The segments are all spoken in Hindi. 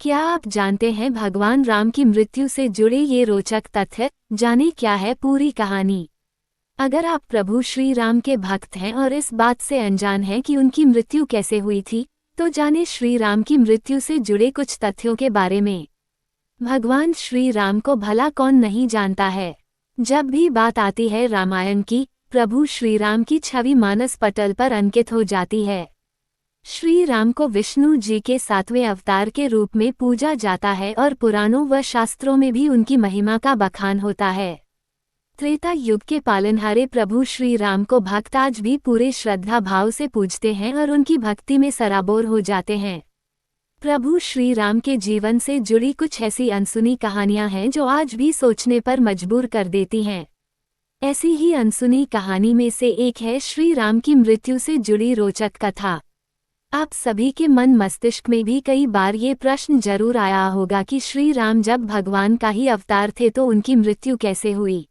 क्या आप जानते हैं भगवान राम की मृत्यु से जुड़े ये रोचक तथ्य? जाने क्या है पूरी कहानी। अगर आप प्रभु श्री राम के भक्त हैं और इस बात से अनजान हैं कि उनकी मृत्यु कैसे हुई थी, तो जाने श्री राम की मृत्यु से जुड़े कुछ तथ्यों के बारे में। भगवान श्री राम को भला कौन नहीं जानता है। जब भी बात आती है रामायण की, प्रभु श्री राम की छवि मानस पटल पर अंकित हो जाती है। श्री राम को विष्णु जी के 7वें अवतार के रूप में पूजा जाता है और पुराणों व शास्त्रों में भी उनकी महिमा का बखान होता है। त्रेता युग के पालनहारे प्रभु श्री राम को भक्त आज भी पूरे श्रद्धा भाव से पूजते हैं और उनकी भक्ति में सराबोर हो जाते हैं। प्रभु श्री राम के जीवन से जुड़ी कुछ ऐसी अनसुनी कहानियां हैं जो आज भी सोचने पर मजबूर कर देती हैं। ऐसी ही अनसुनी कहानी में से एक है श्री राम की मृत्यु से जुड़ी रोचक कथा। आप सभी के मन मस्तिष्क में भी कई बार ये प्रश्न जरूर आया होगा कि श्री राम जब भगवान का ही अवतार थे तो उनकी मृत्यु कैसे हुई।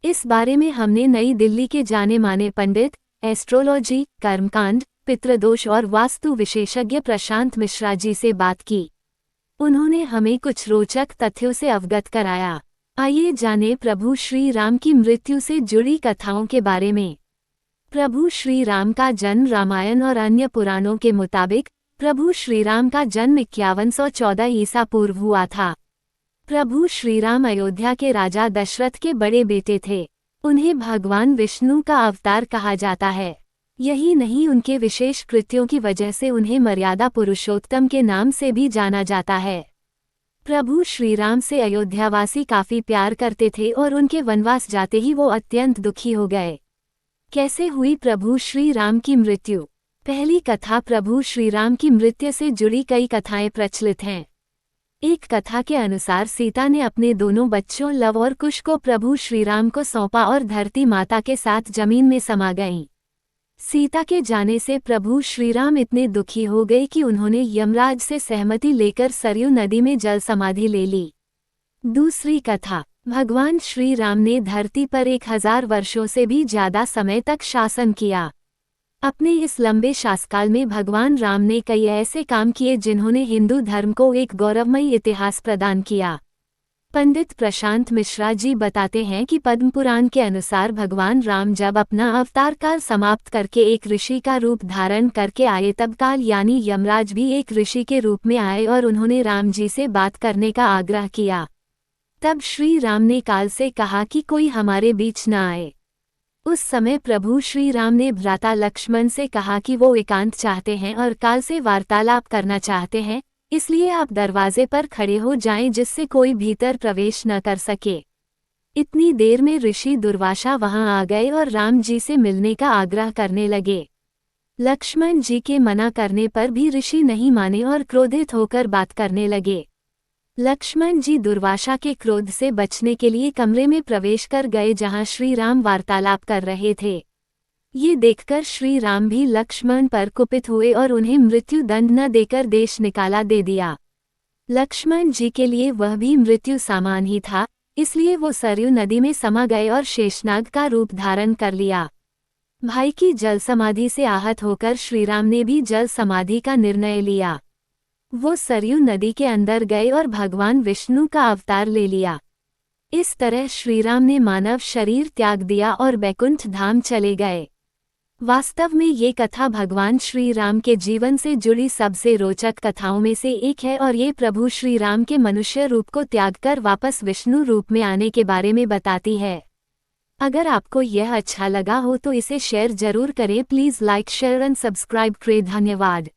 इस बारे में हमने नई दिल्ली के जाने माने पंडित, एस्ट्रोलॉजी, कर्मकांड, पितृदोष और वास्तु विशेषज्ञ प्रशांत मिश्रा जी से बात की। उन्होंने हमें कुछ रोचक तथ्यों से अवगत कराया। आइए जाने प्रभु श्री राम की मृत्यु से जुड़ी कथाओं के बारे में। प्रभु श्री राम का जन्म रामायण और अन्य पुराणों के मुताबिक प्रभु श्री राम का जन्म 5114 ईसा पूर्व हुआ था। प्रभु श्री राम अयोध्या के राजा दशरथ के बड़े बेटे थे। उन्हें भगवान विष्णु का अवतार कहा जाता है। यही नहीं, उनके विशेष कृत्यों की वजह से उन्हें मर्यादा पुरुषोत्तम के नाम से भी जाना जाता है। प्रभु श्री राम से अयोध्यावासी काफी प्यार करते थे और उनके वनवास जाते ही वो अत्यंत दुखी हो गए। कैसे हुई प्रभु श्री राम की मृत्यु? पहली कथा, प्रभु श्री राम की मृत्यु से जुड़ी कई कथाएं प्रचलित हैं। एक कथा के अनुसार सीता ने अपने दोनों बच्चों लव और कुश को प्रभु श्री राम को सौंपा और धरती माता के साथ जमीन में समा गईं। सीता के जाने से प्रभु श्री राम इतने दुखी हो गए कि उन्होंने यमराज से सहमति लेकर सरयू नदी में जल समाधि ले ली। दूसरी कथा, भगवान श्री राम ने धरती पर 1000 वर्षों से भी ज्यादा समय तक शासन किया। अपने इस लंबे शासकाल में भगवान राम ने कई ऐसे काम किए जिन्होंने हिंदू धर्म को एक गौरवमयी इतिहास प्रदान किया। पंडित प्रशांत मिश्रा जी बताते हैं कि पद्म पुराण के अनुसार भगवान राम जब अपना अवतार काल समाप्त करके एक ऋषि का रूप धारण करके आए तब काल यानी यमराज भी एक ऋषि के रूप में आए और उन्होंने राम जी से बात करने का आग्रह किया। तब श्री राम ने काल से कहा कि कोई हमारे बीच न आए। उस समय प्रभु श्री राम ने भ्राता लक्ष्मण से कहा कि वो एकांत चाहते हैं और काल से वार्तालाप करना चाहते हैं, इसलिए आप दरवाजे पर खड़े हो जाएं जिससे कोई भीतर प्रवेश न कर सके। इतनी देर में ऋषि दुर्वासा वहां आ गए और राम जी से मिलने का आग्रह करने लगे। लक्ष्मण जी के मना करने पर भी ऋषि नहीं माने और क्रोधित होकर बात करने लगे। लक्ष्मण जी दुर्वासा के क्रोध से बचने के लिए कमरे में प्रवेश कर गए जहां श्री राम वार्तालाप कर रहे थे। ये देखकर श्री राम भी लक्ष्मण पर कुपित हुए और उन्हें मृत्यु दंड न देकर देश निकाला दे दिया। लक्ष्मण जी के लिए वह भी मृत्यु समान ही था, इसलिए वो सरयू नदी में समा गए और शेषनाग का रूप धारण कर लिया। भाई की जल समाधि से आहत होकर श्री राम ने भी जल समाधि का निर्णय लिया। वो सरयू नदी के अंदर गए और भगवान विष्णु का अवतार ले लिया। इस तरह श्री राम ने मानव शरीर त्याग दिया और बैकुंठ धाम चले गए। वास्तव में ये कथा भगवान श्री राम के जीवन से जुड़ी सबसे रोचक कथाओं में से एक है और ये प्रभु श्री राम के मनुष्य रूप को त्यागकर वापस विष्णु रूप में आने के बारे में बताती है। अगर आपको यह अच्छा लगा हो तो इसे शेयर जरूर करें। Please like, share and subscribe करें। धन्यवाद।